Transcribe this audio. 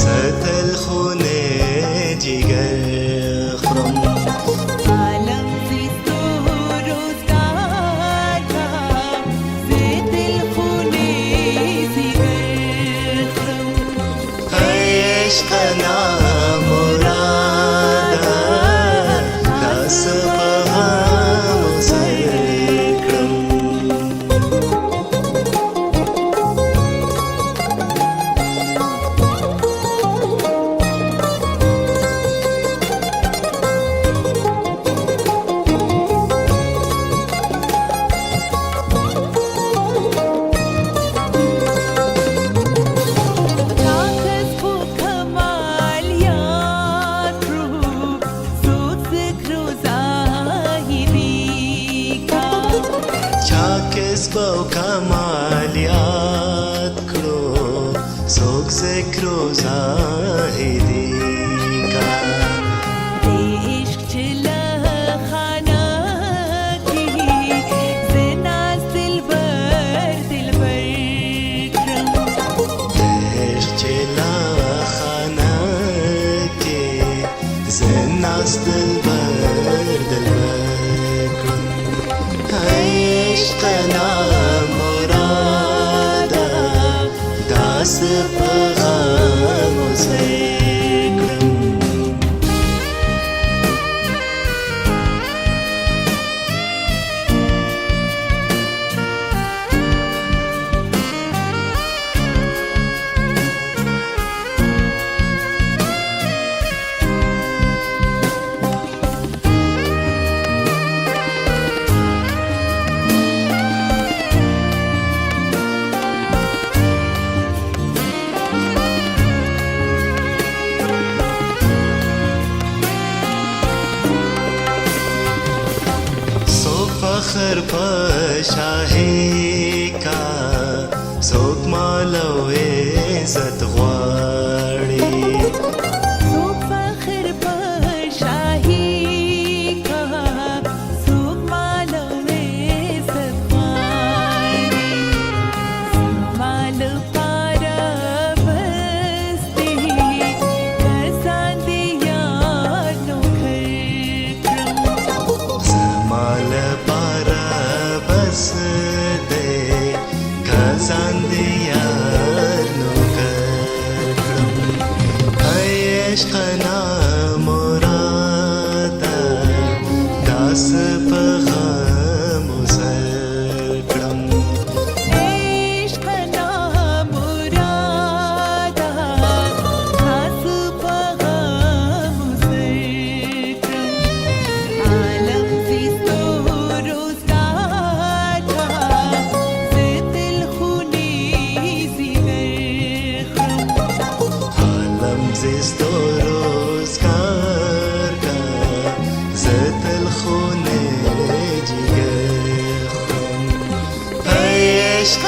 ست الخونه جیگر خرم عالم زیست و روزگار کا ز دلخونه جیگر خرم عشق نامراده دست په غم سر کړم طاقت خو کمال یاد رو زود ذکر و زاهدی کا چا کسب او کمال یاد کړو څوک ذکر و زاهدی کا د عشق چله خانه کې زه ناز دلبر کړم عشق چې لا خانه کې زه ناست دلبر کړم عشق نامراده داسې په غم وسې کړم څوک فخر په شاهي کا څوک مال او عزت غواړي څوک فخر په شاهي کا څوک مال او عزت غواړي زما لپاره بس دی کسان دي یار نوکر کړم زما لپاره بس دی کسان دي یار نوکر کړم عشق نامراده داسې په غم وسر کړم عشق نامراده داسې په غم وسر کړم عالم زیست و روزگار کا زه دلخونه جیگر خرم عالم زیست و روزگار کا زه تلخونه جیگر خورم عشق